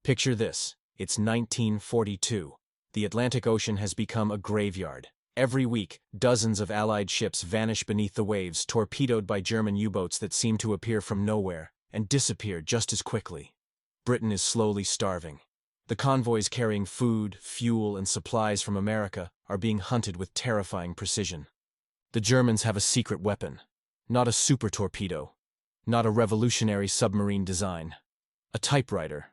Picture this. It's 1942. The Atlantic Ocean has become a graveyard. Every week, dozens of Allied ships vanish beneath the waves, torpedoed by German U-boats that seem to appear from nowhere and disappear just as quickly. Britain is slowly starving. The convoys carrying food, fuel, and supplies from America are being hunted with terrifying precision. The Germans have a secret weapon. Not a super torpedo. Not a revolutionary submarine design. A typewriter.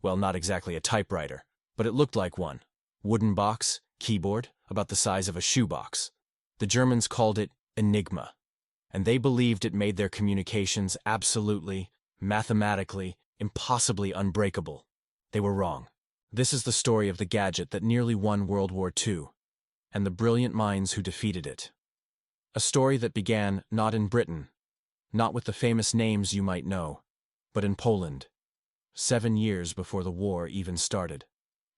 Well, not exactly a typewriter, but it looked like one. Wooden box, keyboard, about the size of a shoebox. The Germans called it Enigma, and they believed it made their communications absolutely, mathematically, impossibly unbreakable. They were wrong. This is the story of the Gadget that nearly won World War II, and the brilliant minds who defeated it. A story that began not in Britain, not with the famous names you might know, but in Poland, 7 years before the war even started.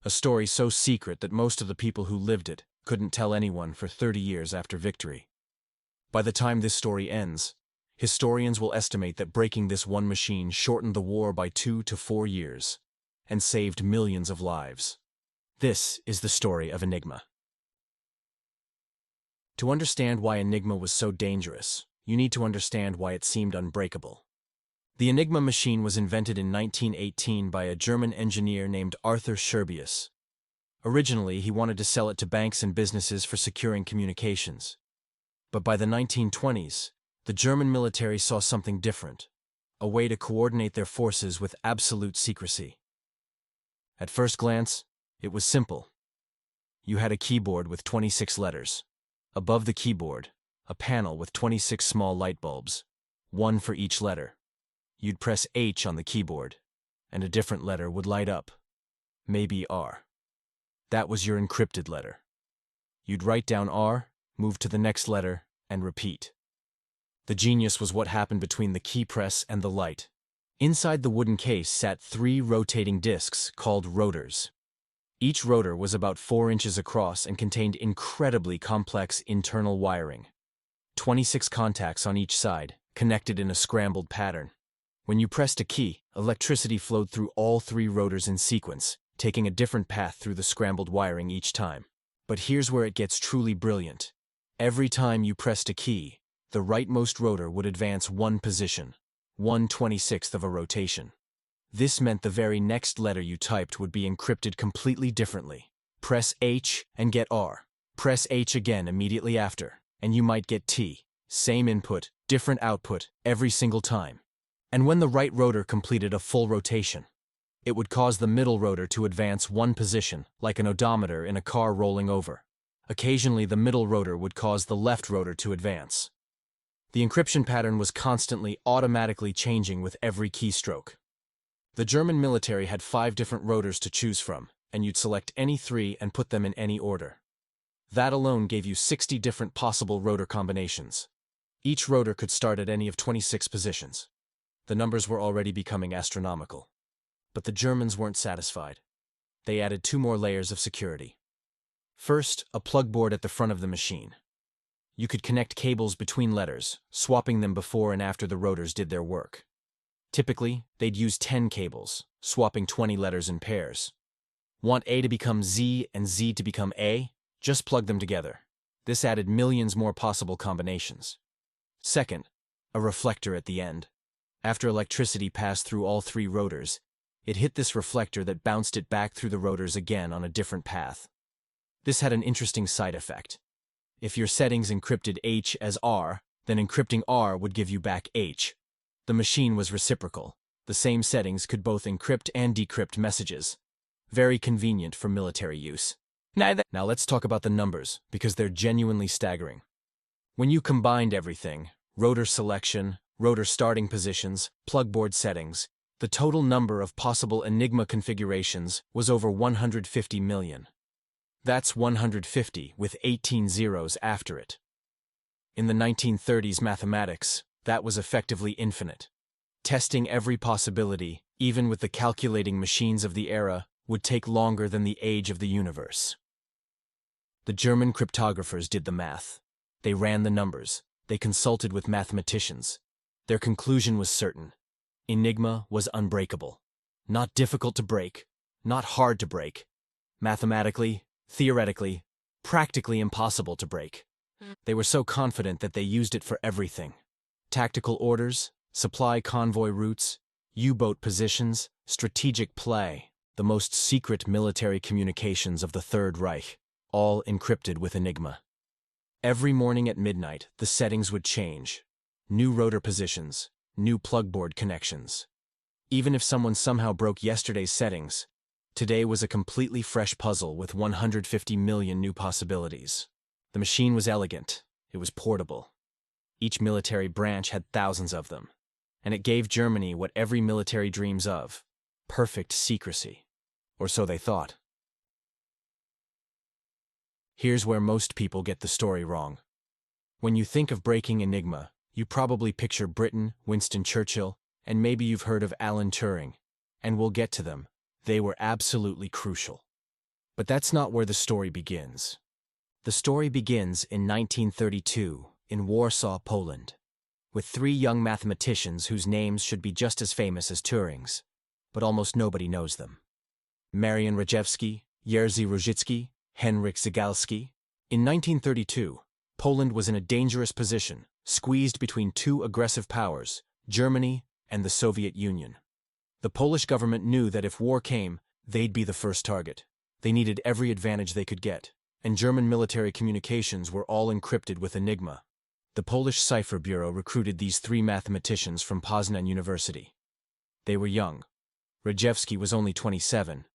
A story so secret that most of the people who lived it couldn't tell anyone for 30 years after victory. By the time this story ends, historians will estimate that breaking this one machine shortened the war by 2 to 4 years and saved millions of lives. This is the story of Enigma. To understand why Enigma was so dangerous, you need to understand why it seemed unbreakable. The Enigma machine was invented in 1918 by a German engineer named Arthur Scherbius. Originally, he wanted to sell it to banks and businesses for securing communications. But by the 1920s, the German military saw something different, a way to coordinate their forces with absolute secrecy. At first glance, it was simple. You had a keyboard with 26 letters. Above the keyboard, a panel with 26 small light bulbs, one for each letter. You'd press H on the keyboard, and a different letter would light up, maybe R. That was your encrypted letter. You'd write down R, move to the next letter, and repeat. The genius was what happened between the key press and the light. Inside the wooden case sat 3 rotating discs called rotors. Each rotor was about 4 inches across and contained incredibly complex internal wiring. 26 contacts on each side, connected in a scrambled pattern. When you pressed a key, electricity flowed through all 3 rotors in sequence, taking a different path through the scrambled wiring each time. But here's where it gets truly brilliant. Every time you pressed a key, the rightmost rotor would advance 1 position, 1/26th of a rotation. This meant the very next letter you typed would be encrypted completely differently. Press H and get R. Press H again immediately after, and you might get T. Same input, different output, every single time. And when the right rotor completed a full rotation, it would cause the middle rotor to advance 1 position, like an odometer in a car rolling over. Occasionally, the middle rotor would cause the left rotor to advance. The encryption pattern was constantly, automatically changing with every keystroke. The German military had 5 different rotors to choose from, and you'd select any 3 and put them in any order. That alone gave you 60 different possible rotor combinations. Each rotor could start at any of 26 positions. The numbers were already becoming astronomical. But the Germans weren't satisfied. They added 2 more layers of security. First, a plug board at the front of the machine. You could connect cables between letters, swapping them before and after the rotors did their work. Typically, they'd use 10 cables, swapping 20 letters in pairs. Want A to become Z and Z to become A? Just plug them together. This added millions more possible combinations. Second, a reflector at the end. After electricity passed through all 3 rotors, it hit this reflector that bounced it back through the rotors again on a different path. This had an interesting side effect. If your settings encrypted H as R, then encrypting R would give you back H. The machine was reciprocal. The same settings could both encrypt and decrypt messages. Very convenient for military use. Now let's talk about the numbers, because they're genuinely staggering. When you combined everything, rotor selection, rotor starting positions, plugboard settings, the total number of possible Enigma configurations was over 150 million. That's 150 with 18 zeros after it. In the 1930s mathematics, that was effectively infinite. Testing every possibility, even with the calculating machines of the era, would take longer than the age of the universe. The German cryptographers did the math. They ran the numbers. They consulted with mathematicians. Their conclusion was certain. Enigma was unbreakable. Not difficult to break, not hard to break. Mathematically, theoretically, practically impossible to break. They were so confident that they used it for everything. Tactical orders, supply convoy routes, U-boat positions, strategic play, the most secret military communications of the Third Reich, all encrypted with Enigma. Every morning at midnight, the settings would change. New rotor positions, new plugboard connections. Even if someone somehow broke yesterday's settings, today was a completely fresh puzzle with 150 million new possibilities. The machine was elegant. It was portable. Each military branch had thousands of them, and it gave Germany what every military dreams of: perfect secrecy. Or so they thought. Here's where most people get the story wrong. When you think of breaking Enigma, you probably picture Britain, Winston Churchill, and maybe you've heard of Alan Turing. And we'll get to them. They were absolutely crucial. But that's not where the story begins. The story begins in 1932 in Warsaw, Poland, with three young mathematicians whose names should be just as famous as Turing's, but almost nobody knows them. Marian Rejewski, Jerzy Różycki, Henryk Zygalski. In 1932, Poland was in a dangerous position, squeezed between two aggressive powers, Germany and the Soviet Union. The Polish government knew that if war came, they'd be the first target. They needed every advantage they could get, and German military communications were all encrypted with Enigma. The Polish Cipher Bureau recruited these three mathematicians from Poznan University. They were young. Rejewski was only 27,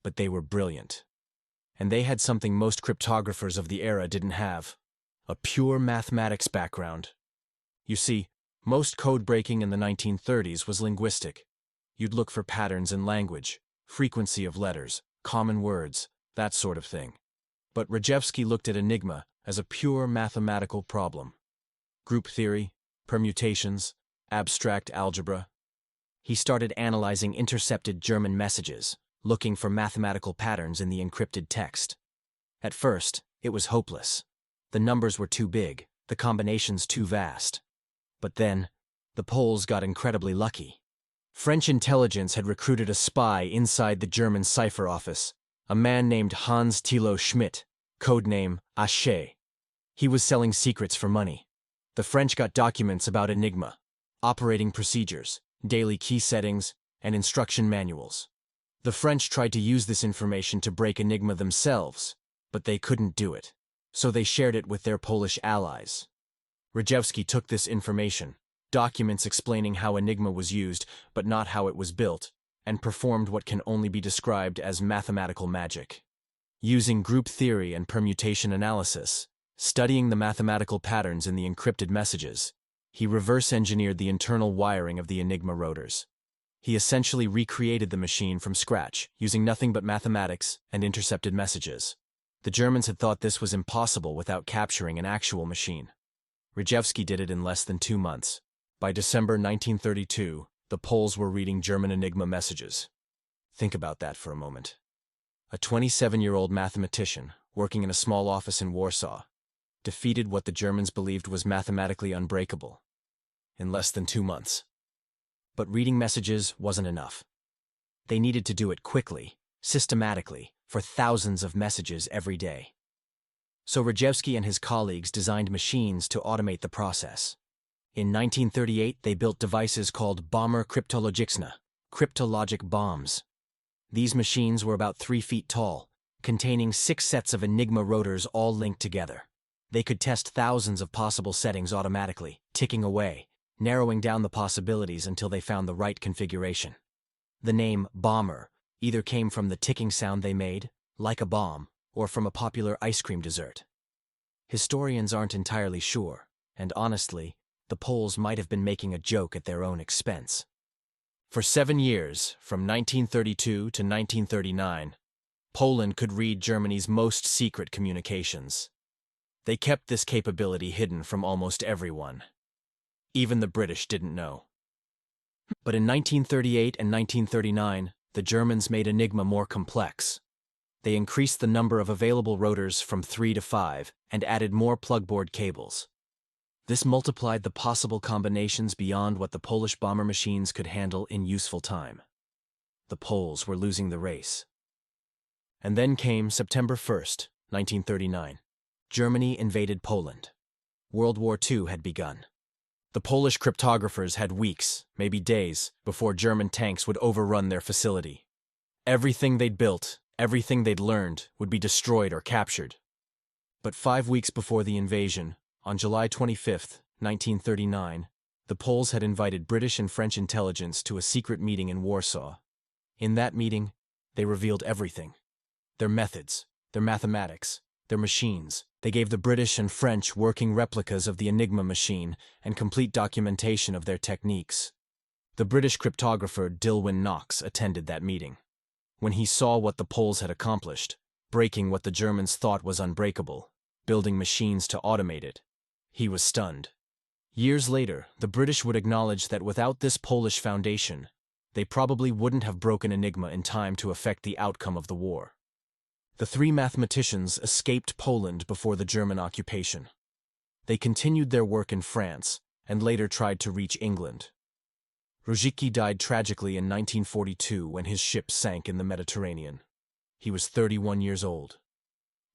but they were brilliant. And they had something most cryptographers of the era didn't have: a pure mathematics background. You see, most code breaking in the 1930s was linguistic. You'd look for patterns in language, frequency of letters, common words, that sort of thing. But Rejewski looked at Enigma as a pure mathematical problem. Group theory, permutations, abstract algebra. He started analyzing intercepted German messages, looking for mathematical patterns in the encrypted text. At first, it was hopeless. The numbers were too big, the combinations too vast. But then, the Poles got incredibly lucky. French intelligence had recruited a spy inside the German cipher office, a man named Hans Thilo Schmidt, codename Aché. He was selling secrets for money. The French got documents about Enigma, operating procedures, daily key settings, and instruction manuals. The French tried to use this information to break Enigma themselves, but they couldn't do it. So they shared it with their Polish allies. Rejewski took this information, documents explaining how Enigma was used, but not how it was built, and performed what can only be described as mathematical magic. Using group theory and permutation analysis, studying the mathematical patterns in the encrypted messages, he reverse-engineered the internal wiring of the Enigma rotors. He essentially recreated the machine from scratch, using nothing but mathematics and intercepted messages. The Germans had thought this was impossible without capturing an actual machine. Rejewski did it in less than 2 months. By December 1932, the Poles were reading German Enigma messages. Think about that for a moment. A 27-year-old mathematician, working in a small office in Warsaw, defeated what the Germans believed was mathematically unbreakable in less than 2 months. But reading messages wasn't enough. They needed to do it quickly, systematically, for thousands of messages every day. So Rejewski and his colleagues designed machines to automate the process. In 1938, they built devices called bomber kryptologiczne, cryptologic bombs. These machines were about 3 feet tall, containing 6 sets of Enigma rotors all linked together. They could test thousands of possible settings automatically, ticking away, narrowing down the possibilities until they found the right configuration. The name bomber either came from the ticking sound they made, like a bomb, or from a popular ice cream dessert. Historians aren't entirely sure, and honestly, the Poles might have been making a joke at their own expense. For 7 years, from 1932 to 1939, Poland could read Germany's most secret communications. They kept this capability hidden from almost everyone. Even the British didn't know. But in 1938 and 1939, the Germans made Enigma more complex. They increased the number of available rotors from 3 to 5 and added more plugboard cables. This multiplied the possible combinations beyond what the Polish bomber machines could handle in useful time. the Poles were losing the race. And then came September 1st, 1939. Germany invaded Poland. World War II had begun. The Polish cryptographers had weeks, maybe days, before German tanks would overrun their facility. Everything they'd built, everything they'd learned, would be destroyed or captured. But 5 weeks before the invasion, on July 25, 1939, the Poles had invited British and French intelligence to a secret meeting in Warsaw. In that meeting, they revealed everything. Their methods, their mathematics, their machines. They gave the British and French working replicas of the Enigma machine and complete documentation of their techniques. The British cryptographer Dilwyn Knox attended that meeting. When he saw what the Poles had accomplished, breaking what the Germans thought was unbreakable, building machines to automate it, he was stunned. Years later, the British would acknowledge that without this Polish foundation, they probably wouldn't have broken Enigma in time to affect the outcome of the war. The three mathematicians escaped Poland before the German occupation. They continued their work in France and later tried to reach England. Ruzicki died tragically in 1942 when his ship sank in the Mediterranean. He was 31 years old.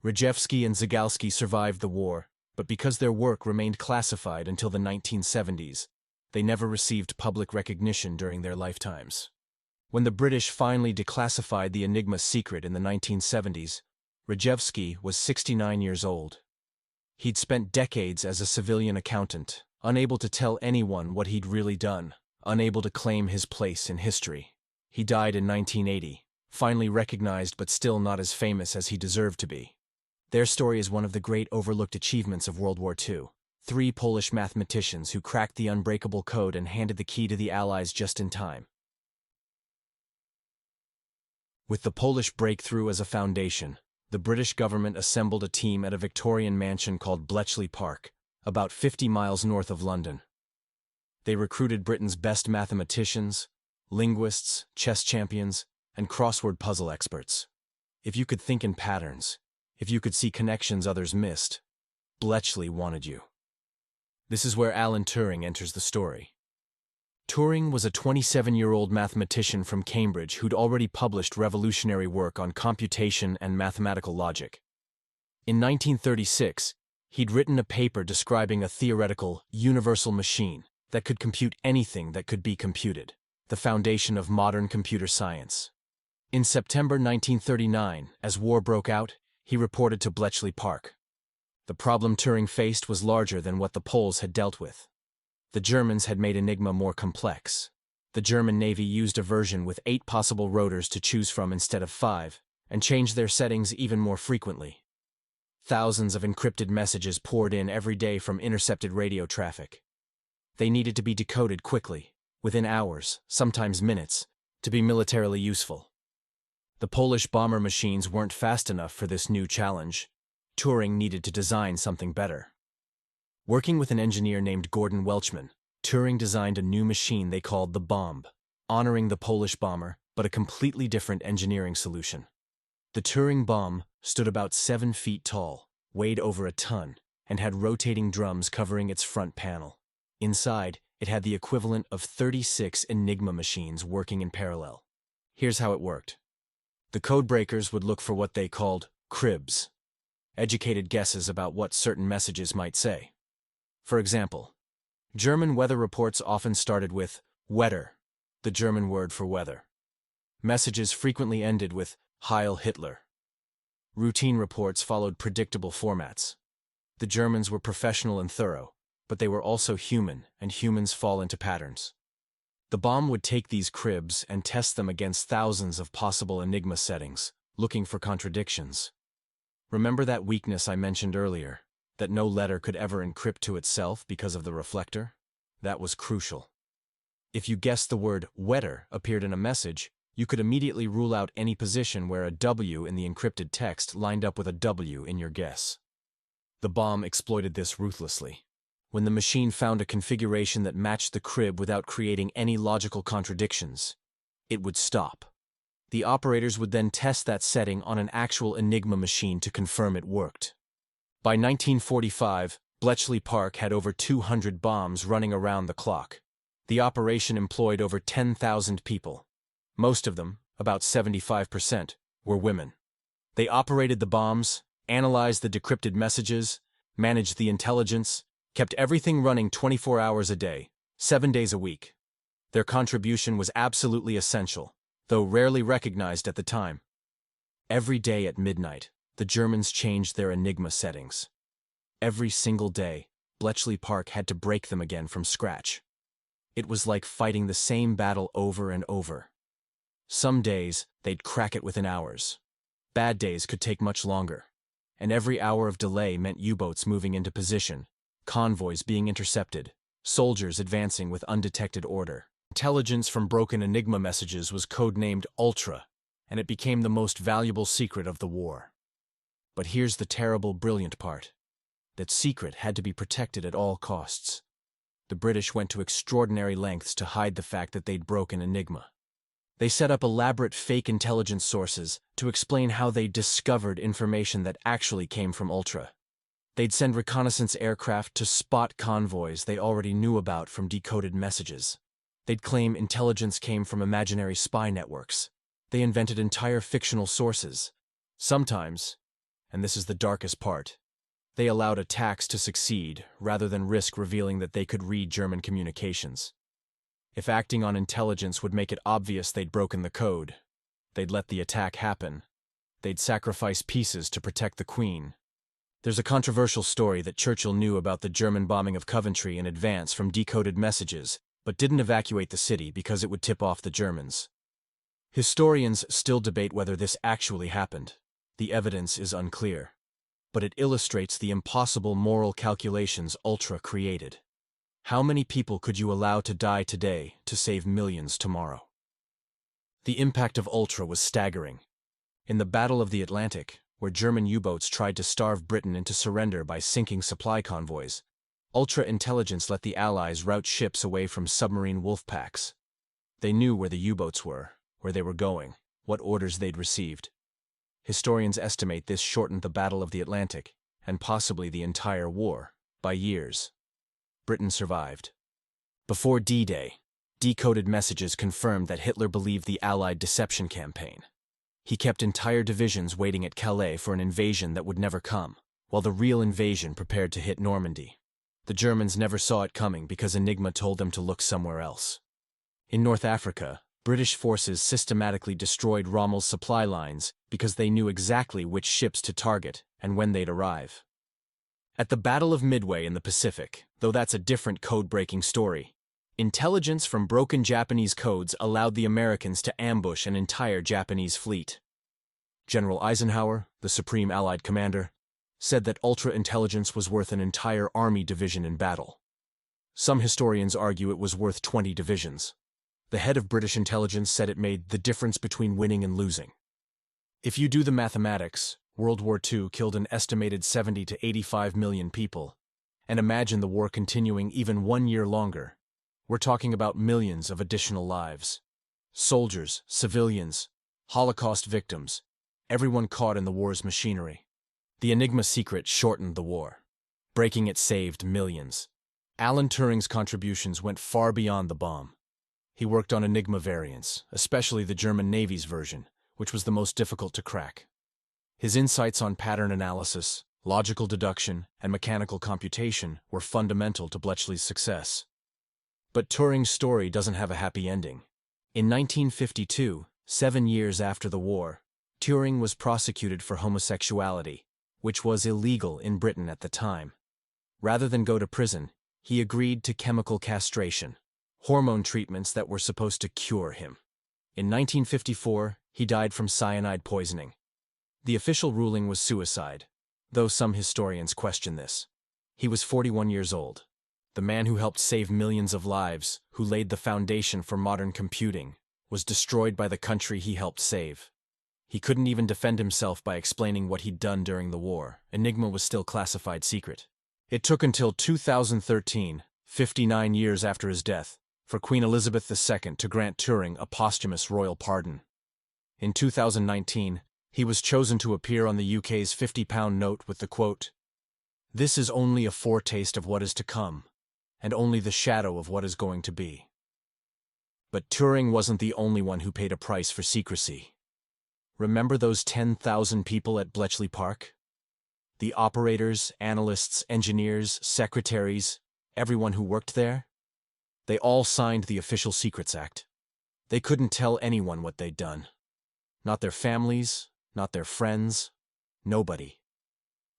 Rejewski and Zygalski survived the war, but because their work remained classified until the 1970s, they never received public recognition during their lifetimes. When the British finally declassified the Enigma secret in the 1970s, Rejewski was 69 years old. He'd spent decades as a civilian accountant, unable to tell anyone what he'd really done, unable to claim his place in history. He died in 1980, finally recognized but still not as famous as he deserved to be. Their story is one of the great overlooked achievements of World War II. 3 Polish mathematicians who cracked the unbreakable code and handed the key to the Allies just in time. With the Polish breakthrough as a foundation, the British government assembled a team at a Victorian mansion called Bletchley Park, about 50 miles north of London. They recruited Britain's best mathematicians, linguists, chess champions, and crossword puzzle experts. If you could think in patterns, if you could see connections others missed, Bletchley wanted you. This is where Alan Turing enters the story. Turing was a 27-year-old mathematician from Cambridge who'd already published revolutionary work on computation and mathematical logic. In 1936, he'd written a paper describing a theoretical, universal machine that could compute anything that could be computed, the foundation of modern computer science. In September 1939, as war broke out, he reported to Bletchley Park. The problem Turing faced was larger than what the Poles had dealt with. The Germans had made Enigma more complex. The German Navy used a version with 8 possible rotors to choose from instead of 5, and changed their settings even more frequently. Thousands of encrypted messages poured in every day from intercepted radio traffic. They needed to be decoded quickly, within hours, sometimes minutes, to be militarily useful. The Polish bomber machines weren't fast enough for this new challenge. Turing needed to design something better. Working with an engineer named Gordon Welchman, Turing designed a new machine they called the bomb, honoring the Polish bomber, but a completely different engineering solution. The Turing bomb stood about 7 feet tall, weighed over a ton, and had rotating drums covering its front panel. Inside, it had the equivalent of 36 Enigma machines working in parallel. Here's how it worked. The codebreakers would look for what they called cribs, educated guesses about what certain messages might say. For example, German weather reports often started with Wetter, the German word for weather. Messages frequently ended with Heil Hitler. Routine reports followed predictable formats. The Germans were professional and thorough, but they were also human, and humans fall into patterns. The bomb would take these cribs and test them against thousands of possible Enigma settings, looking for contradictions. Remember that weakness I mentioned earlier? That no letter could ever encrypt to itself because of the reflector? That was crucial. If you guessed the word wetter appeared in a message, you could immediately rule out any position where a W in the encrypted text lined up with a W in your guess. The bomb exploited this ruthlessly. When the machine found a configuration that matched the crib without creating any logical contradictions, it would stop. The operators would then test that setting on an actual Enigma machine to confirm it worked. By 1945, Bletchley Park had over 200 bombs running around the clock. The operation employed over 10,000 people. Most of them, about 75%, were women. They operated the bombs, analyzed the decrypted messages, managed the intelligence, kept everything running 24 hours a day, 7 days a week. Their contribution was absolutely essential, though rarely recognized at the time. Every day at midnight, the Germans changed their Enigma settings. Every single day, Bletchley Park had to break them again from scratch. It was like fighting the same battle over and over. Some days, they'd crack it within hours. Bad days could take much longer. And every hour of delay meant U-boats moving into position, convoys being intercepted, soldiers advancing with undetected order. Intelligence from broken Enigma messages was codenamed Ultra, and it became the most valuable secret of the war. But here's the terrible, brilliant part. That secret had to be protected at all costs. The British went to extraordinary lengths to hide the fact that they'd broken Enigma. They set up elaborate fake intelligence sources to explain how they discovered information that actually came from Ultra. They'd send reconnaissance aircraft to spot convoys they already knew about from decoded messages. They'd claim intelligence came from imaginary spy networks. They invented entire fictional sources. Sometimes, and this is the darkest part, they allowed attacks to succeed rather than risk revealing that they could read German communications. If acting on intelligence would make it obvious they'd broken the code, they'd let the attack happen. They'd sacrifice pieces to protect the Queen. There's a controversial story that Churchill knew about the German bombing of Coventry in advance from decoded messages, but didn't evacuate the city because it would tip off the Germans. Historians still debate whether this actually happened. The evidence is unclear. But it illustrates the impossible moral calculations Ultra created. How many people could you allow to die today to save millions tomorrow? The impact of Ultra was staggering. In the Battle of the Atlantic, where German U-boats tried to starve Britain into surrender by sinking supply convoys, Ultra intelligence let the Allies rout ships away from submarine wolf packs. They knew where the U-boats were, where they were going, what orders they'd received. Historians estimate this shortened the Battle of the Atlantic, and possibly the entire war, by years. Britain survived. Before D-Day, decoded messages confirmed that Hitler believed the Allied deception campaign. He kept entire divisions waiting at Calais for an invasion that would never come, while the real invasion prepared to hit Normandy. The Germans never saw it coming because Enigma told them to look somewhere else. In North Africa, British forces systematically destroyed Rommel's supply lines because they knew exactly which ships to target and when they'd arrive. At the Battle of Midway in the Pacific, though that's a different code-breaking story, intelligence from broken Japanese codes allowed the Americans to ambush an entire Japanese fleet. General Eisenhower, the Supreme Allied Commander, said that ultra-intelligence was worth an entire army division in battle. Some historians argue it was worth 20 divisions. The head of British intelligence said it made the difference between winning and losing. If you do the mathematics, World War II killed an estimated 70 to 85 million people, and imagine the war continuing even 1 year longer. We're talking about millions of additional lives. Soldiers, civilians, Holocaust victims, everyone caught in the war's machinery. The Enigma secret shortened the war. Breaking it saved millions. Alan Turing's contributions went far beyond the bomb. He worked on Enigma variants, especially the German Navy's version, which was the most difficult to crack. His insights on pattern analysis, logical deduction, and mechanical computation were fundamental to Bletchley's success. But Turing's story doesn't have a happy ending. In 1952, 7 years after the war, Turing was prosecuted for homosexuality, which was illegal in Britain at the time. Rather than go to prison, he agreed to chemical castration, hormone treatments that were supposed to cure him. In 1954, he died from cyanide poisoning. The official ruling was suicide, though some historians question this. He was 41 years old. The man who helped save millions of lives, who laid the foundation for modern computing, was destroyed by the country he helped save. He couldn't even defend himself by explaining what he'd done during the war. Enigma was still classified secret. It took until 2013, 59 years after his death, for Queen Elizabeth II to grant Turing a posthumous royal pardon. In 2019, he was chosen to appear on the UK's £50 note with the quote, "This is only a foretaste of what is to come, and only the shadow of what is going to be." But Turing wasn't the only one who paid a price for secrecy. Remember those 10,000 people at Bletchley Park? The operators, analysts, engineers, secretaries, everyone who worked there? They all signed the Official Secrets Act. They couldn't tell anyone what they'd done. Not their families, not their friends, nobody.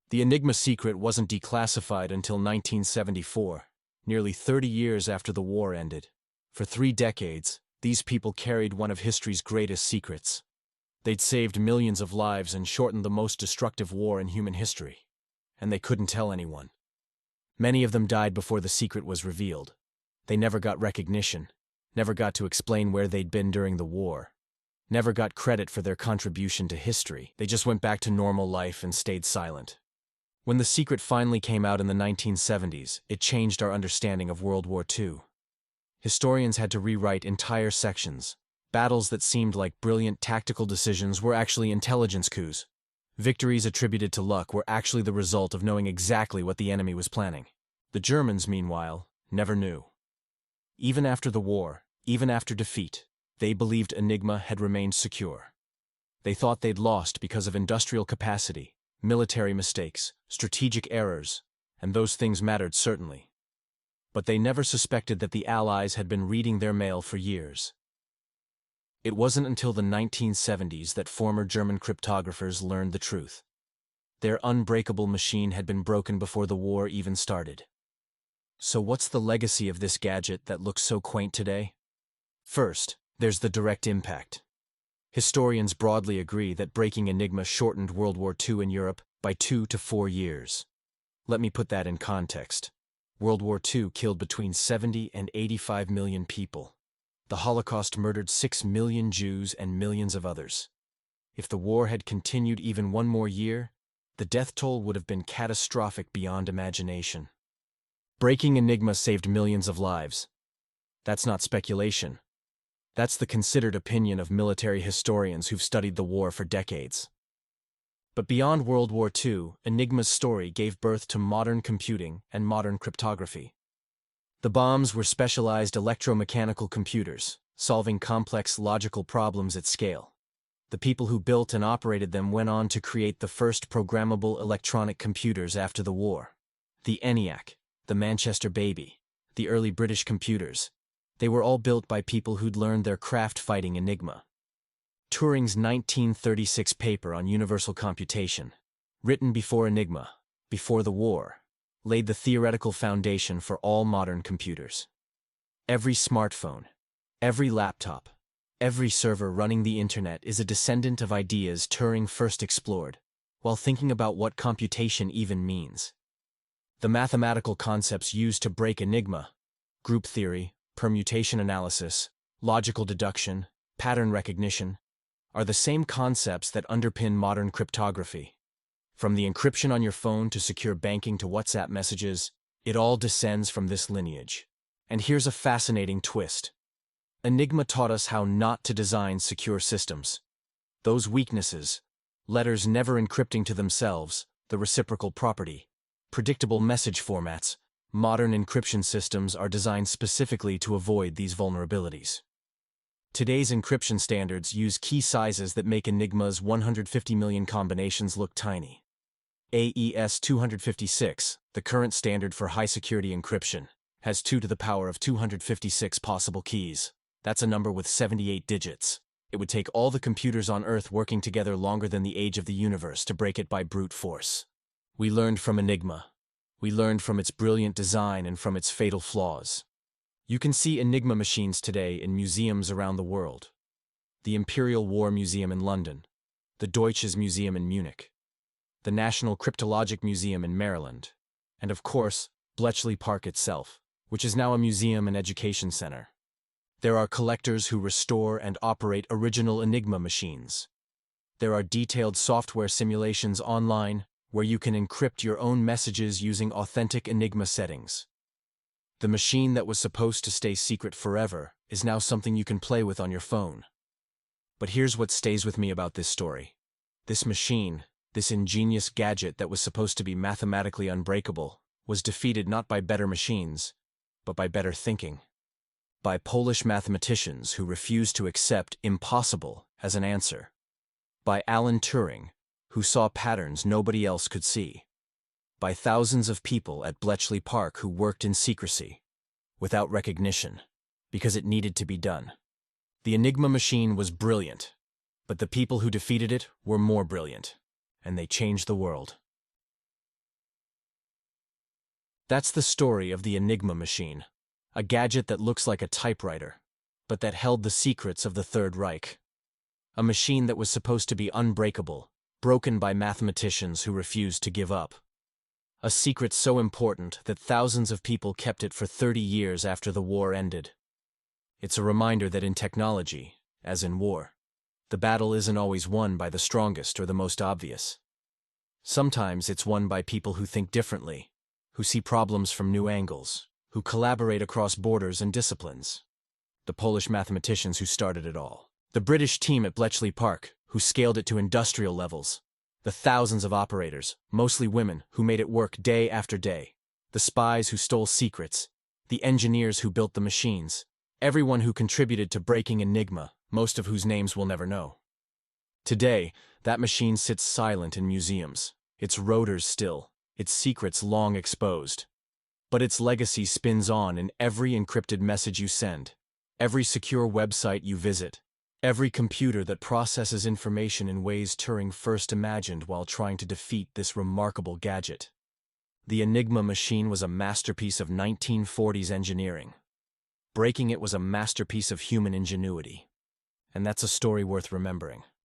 The Enigma secret wasn't declassified until 1974, nearly 30 years after the war ended. For 3 decades, these people carried one of history's greatest secrets. They'd saved millions of lives and shortened the most destructive war in human history. And they couldn't tell anyone. Many of them died before the secret was revealed. They never got recognition, never got to explain where they'd been during the war, never got credit for their contribution to history. They just went back to normal life and stayed silent. When the secret finally came out in the 1970s, it changed our understanding of World War II. Historians had to rewrite entire sections. Battles that seemed like brilliant tactical decisions were actually intelligence coups. Victories attributed to luck were actually the result of knowing exactly what the enemy was planning. The Germans, meanwhile, never knew. Even after the war, even after defeat, they believed Enigma had remained secure. They thought they'd lost because of industrial capacity, military mistakes, strategic errors, and those things mattered certainly. But they never suspected that the Allies had been reading their mail for years. It wasn't until the 1970s that former German cryptographers learned the truth. Their unbreakable machine had been broken before the war even started. So what's the legacy of this gadget that looks so quaint today? First, there's the direct impact. Historians broadly agree that breaking Enigma shortened World War II in Europe by 2 to 4 years. Let me put that in context. World War II killed between 70 and 85 million people. The Holocaust murdered 6 million Jews and millions of others. If the war had continued even 1 more year, the death toll would have been catastrophic beyond imagination. Breaking Enigma saved millions of lives. That's not speculation. That's the considered opinion of military historians who've studied the war for decades. But beyond World War II, Enigma's story gave birth to modern computing and modern cryptography. The bombs were specialized electromechanical computers, solving complex logical problems at scale. The people who built and operated them went on to create the first programmable electronic computers after the war. The ENIAC, the Manchester Baby, the early British computers. They were all built by people who'd learned their craft fighting Enigma. Turing's 1936 paper on universal computation, written before Enigma, before the war, laid the theoretical foundation for all modern computers. Every smartphone, every laptop, every server running the internet is a descendant of ideas Turing first explored, while thinking about what computation even means. The mathematical concepts used to break Enigma, group theory, permutation analysis, logical deduction, pattern recognition, are the same concepts that underpin modern cryptography. From the encryption on your phone to secure banking to WhatsApp messages, it all descends from this lineage. And here's a fascinating twist. Enigma taught us how not to design secure systems. Those weaknesses, letters never encrypting to themselves, the reciprocal property, predictable message formats, modern encryption systems are designed specifically to avoid these vulnerabilities. Today's encryption standards use key sizes that make Enigma's 150 million combinations look tiny. AES 256, the current standard for high-security encryption, has 2 to the power of 256 possible keys. That's a number with 78 digits. It would take all the computers on Earth working together longer than the age of the universe to break it by brute force. We learned from Enigma. We learned from its brilliant design and from its fatal flaws. You can see Enigma machines today in museums around the world. The Imperial War Museum in London, the Deutsches Museum in Munich, the National Cryptologic Museum in Maryland, and of course, Bletchley Park itself, which is now a museum and education center. There are collectors who restore and operate original Enigma machines. There are detailed software simulations online where you can encrypt your own messages using authentic Enigma settings. The machine that was supposed to stay secret forever is now something you can play with on your phone. But here's what stays with me about this story. This machine, this ingenious gadget that was supposed to be mathematically unbreakable, was defeated not by better machines, but by better thinking. by Polish mathematicians who refused to accept impossible as an answer, by Alan Turing, who saw patterns nobody else could see, by thousands of people at Bletchley Park who worked in secrecy, without recognition, because it needed to be done. The Enigma machine was brilliant, but the people who defeated it were more brilliant, and they changed the world. That's the story of the Enigma machine, a gadget that looks like a typewriter, but that held the secrets of the Third Reich. A machine that was supposed to be unbreakable, broken by mathematicians who refused to give up. A secret so important that thousands of people kept it for 30 years after the war ended. It's a reminder that in technology, as in war, the battle isn't always won by the strongest or the most obvious. Sometimes it's won by people who think differently, who see problems from new angles, who collaborate across borders and disciplines. The Polish mathematicians who started it all. The British team at Bletchley Park, who scaled it to industrial levels. The thousands of operators, mostly women, who made it work day after day. The spies who stole secrets. The engineers who built the machines. Everyone who contributed to breaking Enigma, most of whose names we'll never know. Today, that machine sits silent in museums, its rotors still, its secrets long exposed. But its legacy spins on in every encrypted message you send, every secure website you visit, every computer that processes information in ways Turing first imagined while trying to defeat this remarkable gadget. The Enigma machine was a masterpiece of 1940s engineering. Breaking it was a masterpiece of human ingenuity. And that's a story worth remembering.